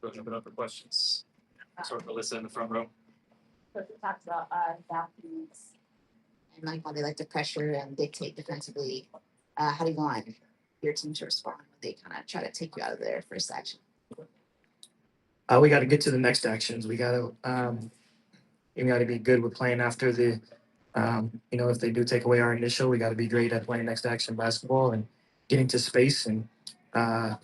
Coach, open up for questions. Sort of Alyssa in the front row. Coach talks about athletes and like how they like to pressure and dictate defensively. How do you want your team to respond when they kind of try to take you out of their first action? We got to get to the next actions. We got to be good with playing after the, if they do take away our initial, we got to be great at playing next action basketball and getting to space and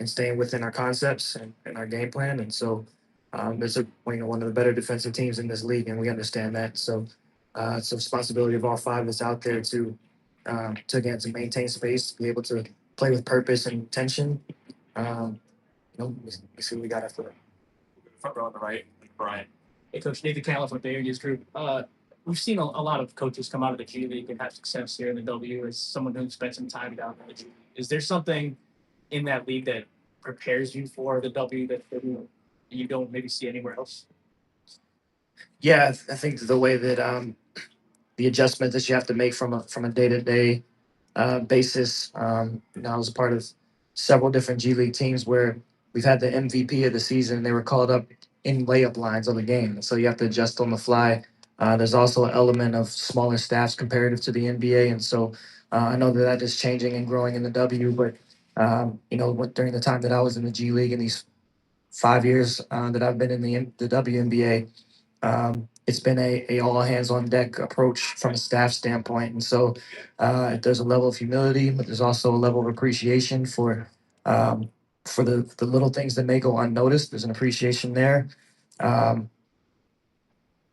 staying within our concepts and our game plan. And so, there's one of the better defensive teams in this league, and we understand that. So, it's a responsibility of all five that's out there to maintain space, be able to play with purpose and intention. We see what we got after that. Front row on the right, Brian. Hey, Coach Nathan Califf with the Aries Group. We've seen a lot of coaches come out of the G League and have success here in the W as someone who spent some time down in the G League. Is there something in that league that prepares you for the W that you don't maybe see anywhere else? Yeah, I think the way that the adjustment that you have to make from a day-to-day basis. I was a part of several different G League teams where we've had the MVP of the season. They were called up in layup lines of the game, so you have to adjust on the fly. There's also an element of smaller staffs comparative to the NBA, and so I know that is changing and growing in the W. But during the time that I was in the G League in these 5 years that I've been in the WNBA, it's been a all hands on deck approach from a staff standpoint, and so there's a level of humility, but there's also a level of appreciation for the little things that may go unnoticed. There's an appreciation there, um,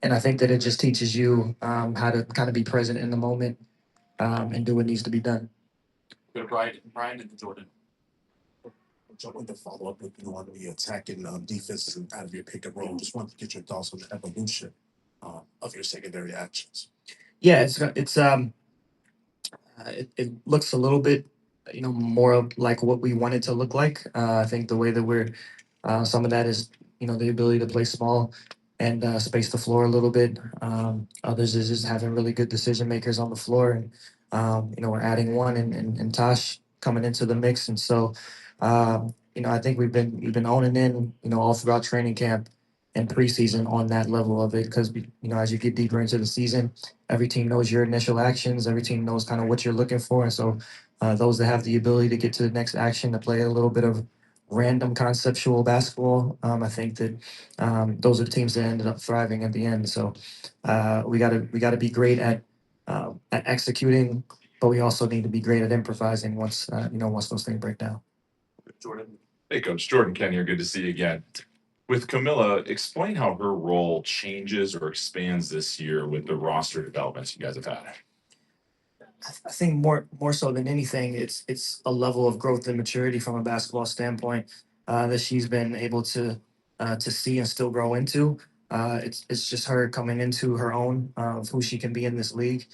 and I think that it just teaches you how to kind of be present in the moment and do what needs to be done. Go to Brian and Jordan. I wanted to follow up with you on the attacking defense and out of your pick and roll. Just wanted to get your thoughts on the evolution of your secondary actions. Yeah, it looks a little bit, more of like what we want it to look like. I think the way that we're, some of that is, the ability to play small and space the floor a little bit. Others is just having really good decision makers on the floor, and we're adding one and Tosh coming into the mix, and so, I think we've been owning in, all throughout training camp and preseason on that level of it because as you get deeper into the season, every team knows your initial actions. Every team knows kind of what you're looking for. And so those that have the ability to get to the next action, to play a little bit of random conceptual basketball, I think that those are the teams that ended up thriving at the end. So we gotta be great at executing, but we also need to be great at improvising once those things break down. Jordan. Hey, Coach. Jordan Ken here. Good to see you again. With Camilla, explain how her role changes or expands this year with the roster developments you guys have had. I think more so than anything, it's a level of growth and maturity from a basketball standpoint that she's been able to see and still grow into. It's just her coming into her own of who she can be in this league.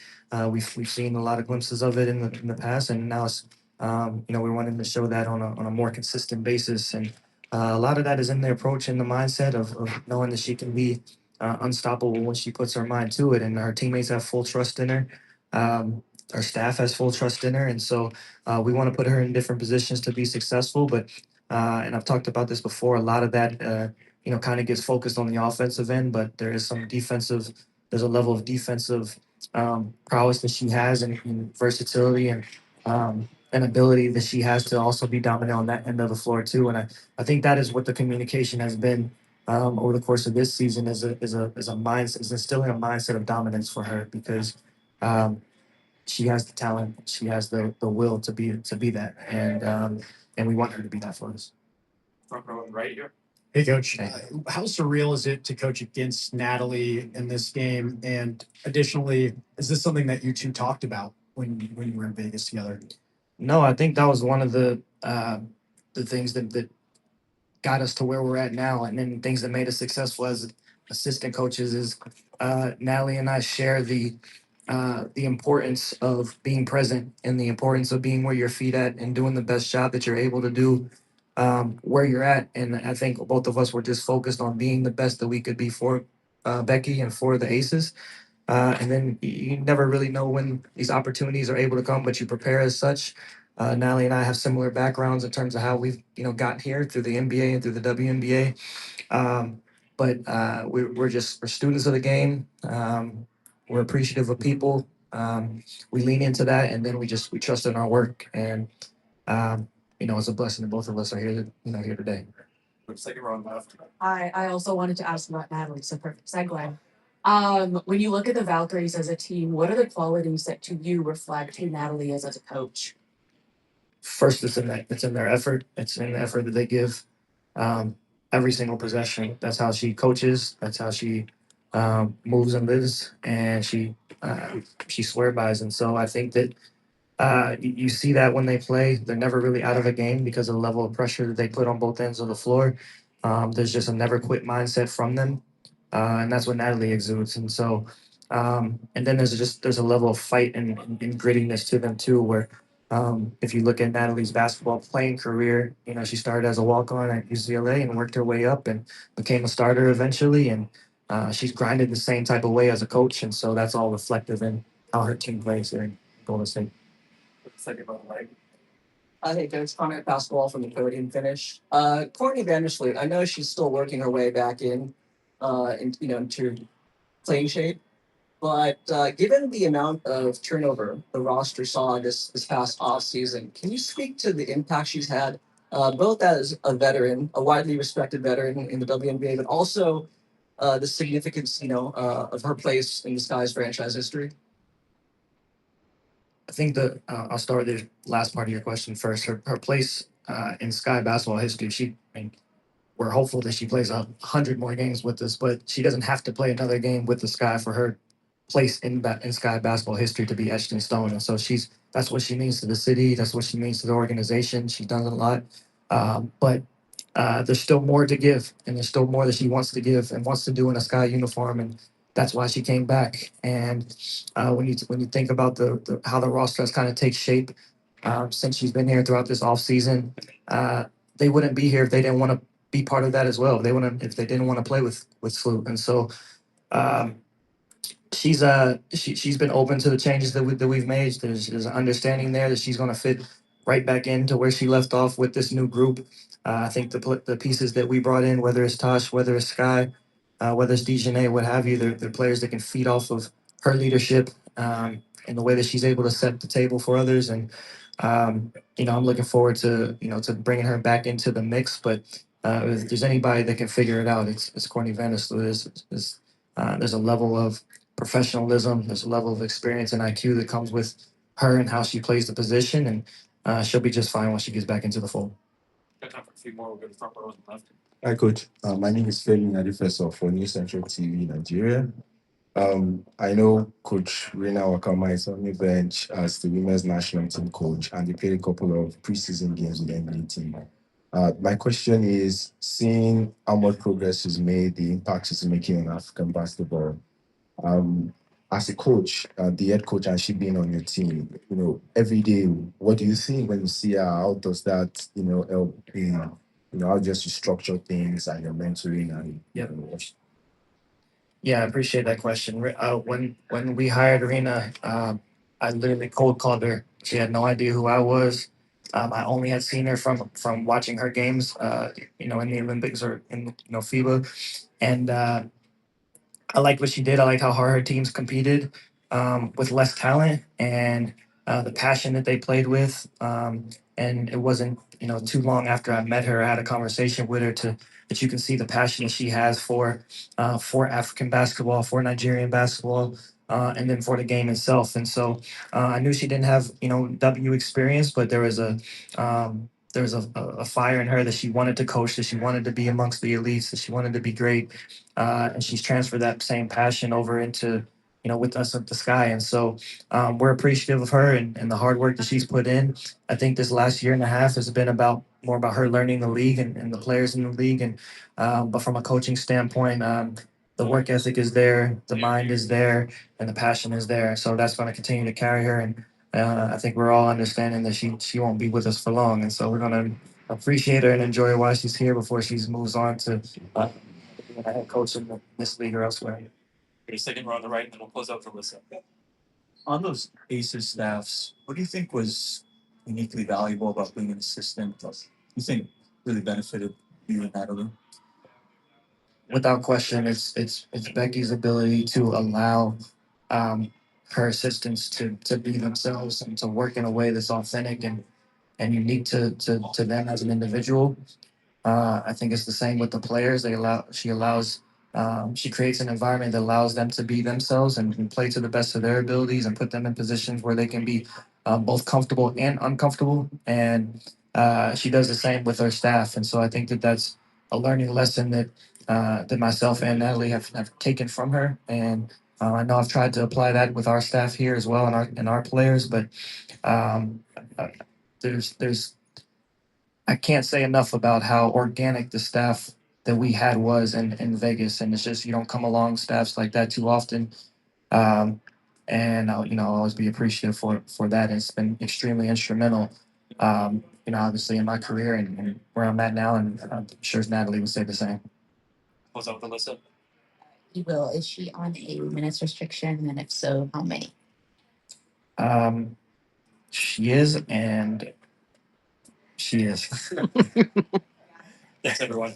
We've seen a lot of glimpses of it in the past, and now it's we're wanting to show that on a more consistent basis. And a lot of that is in the approach and the mindset of knowing that she can be unstoppable when she puts her mind to it, and her teammates have full trust in her. Our staff has full trust in her, and so we want to put her in different positions to be successful. But and I've talked about this before. A lot of that, kind of gets focused on the offensive end, but there is some defensive. There's a level of defensive prowess that she has, and versatility, and an ability that she has to also be dominant on that end of the floor too. And I think that is what the communication has been over the course of this season is a mindset, is instilling a mindset of dominance for her because. She has the talent, she has the will to be that, and we want her to be that for us. Front row on the right here. Hey, Coach. How surreal is it to coach against Natalie in this game? And additionally, is this something that you two talked about when you were in Vegas together? No, I think that was one of the things that got us to where we're at now, and then things that made us successful as assistant coaches is Natalie and I share the importance of being present and the importance of being where your feet at and doing the best job that you're able to do where you're at. And I think both of us were just focused on being the best that we could be for Becky and for the Aces. And then you never really know when these opportunities are able to come, but you prepare as such. Natalie and I have similar backgrounds in terms of how we've gotten here through the NBA and through the WNBA. But we're students of the game. We're appreciative of people. We lean into that, and then we trust in our work. And it's a blessing that both of us are here here today. Second row on the left. I also wanted to ask about Natalie, so perfect segue. When you look at the Valkyries as a team, what are the qualities that to you reflect who Natalie is as a coach? First, it's in their effort. It's in the effort that they give every single possession. That's how she coaches. That's how she moves and lives, and she swear bys. And so I think that you see that when they play, they're never really out of a game because of the level of pressure that they put on both ends of the floor. There's just a never quit mindset from them, and that's what Natalie exudes. And so, and then there's a level of fight and grittiness to them too, where if you look at Natalie's basketball playing career, she started as a walk-on at UCLA and worked her way up and became a starter eventually. And she's grinded the same type of way as a coach. And so that's all reflective in how her team plays there in Golden State. Second row on the right. Hey, Coach Connor Pascal from the podium finish. Courtney Vandersloot, I know she's still working her way back into playing shape. But given the amount of turnover the roster saw this past off season, can you speak to the impact she's had, both as a veteran, a widely respected veteran in the WNBA, but also the significance, of her place in the Sky's franchise history? I think I'll start with the last part of your question first. Her place in Sky basketball history. We're hopeful that she plays 100 more games with us, but she doesn't have to play another game with the Sky for her place in Sky basketball history to be etched in stone. And so that's what she means to the city. That's what she means to the organization. She's done a lot, but there's still more to give, and there's still more that she wants to give and wants to do in a Sky uniform, and that's why she came back. And when you think about how the roster has kind of take shape since she's been here throughout this off season, they wouldn't be here if they didn't want to be part of that as well. If they didn't want to play with Sloop. And so um, she's been open to the changes that we've made. There's an understanding there that she's going to fit right back into where she left off with this new group. I think the pieces that we brought in, whether it's Tosh, whether it's Sky, whether it's Dejanay, what have you, they're players that can feed off of her leadership and the way that she's able to set the table for others. And I'm looking forward to bringing her back into the mix. But if there's anybody that can figure it out, it's Courtney Vandersloot. There's a level of professionalism. There's a level of experience and IQ that comes with her and how she plays the position, and she'll be just fine once she gets back into the fold. Got time for a few more. We'll go to front row on the left. Hi, Coach. My name is Femi Nadifeso for New Central TV Nigeria. I know Coach Rena Wakama is on the bench as the women's national team coach, and they played a couple of preseason games with the NBA team. My question is, seeing how much progress is made, the impact she's making on African basketball, as a coach, the head coach, and she being on your team, every day, what do you think when you see her? How does that, help in, how just you structure things and your mentoring and Yeah, I appreciate that question. When we hired Rena, I literally cold called her. She had no idea who I was. I only had seen her from watching her games, in the Olympics or in FIBA, and I liked what she did. I liked how hard her teams competed with less talent and the passion that they played with. And it wasn't, too long after I met her, I had a conversation with her that you can see the passion that she has for African basketball, for Nigerian basketball, and then for the game itself. And so I knew she didn't have, W experience, but there was a fire in her that she wanted to coach, that she wanted to be amongst the elites, that she wanted to be great, and she's transferred that same passion over into with us at the Sky. And so we're appreciative of her and the hard work that she's put in. I think this last year and a half has been more about her learning the league and the players in the league. And but from a coaching standpoint, the work ethic is there, the mind is there, and the passion is there. So that's going to continue to carry her. And I think we're all understanding that she won't be with us for long. And so we're going to appreciate her and enjoy her while she's here before she moves on to being a head coach in this league or elsewhere. Your second row on the right, and then we'll close out for Alyssa. On those ACES staffs, what do you think was uniquely valuable about being an assistant? You think really benefited you and Natalie? Without question, it's Becky's ability to allow her assistants to be themselves and to work in a way that's authentic and unique to them as an individual. I think it's the same with the players. She creates an environment that allows them to be themselves and play to the best of their abilities and put them in positions where they can be both comfortable and uncomfortable. And she does the same with her staff. And so I think that that's a learning lesson that myself and Natalie have taken from her. And I know I've tried to apply that with our staff here as well and our players, but um, uh, there's I can't say enough about how organic the staff that we had was in Vegas, and it's just you don't come along staffs like that too often. Um, and I'll always be appreciative for that. It's been extremely instrumental, obviously in my career and where I'm at now, and I'm sure Natalie would say the same. What's up, Alyssa? Will, is she on a minutes restriction? And if so, how many? She is, and she is. Thanks, everyone.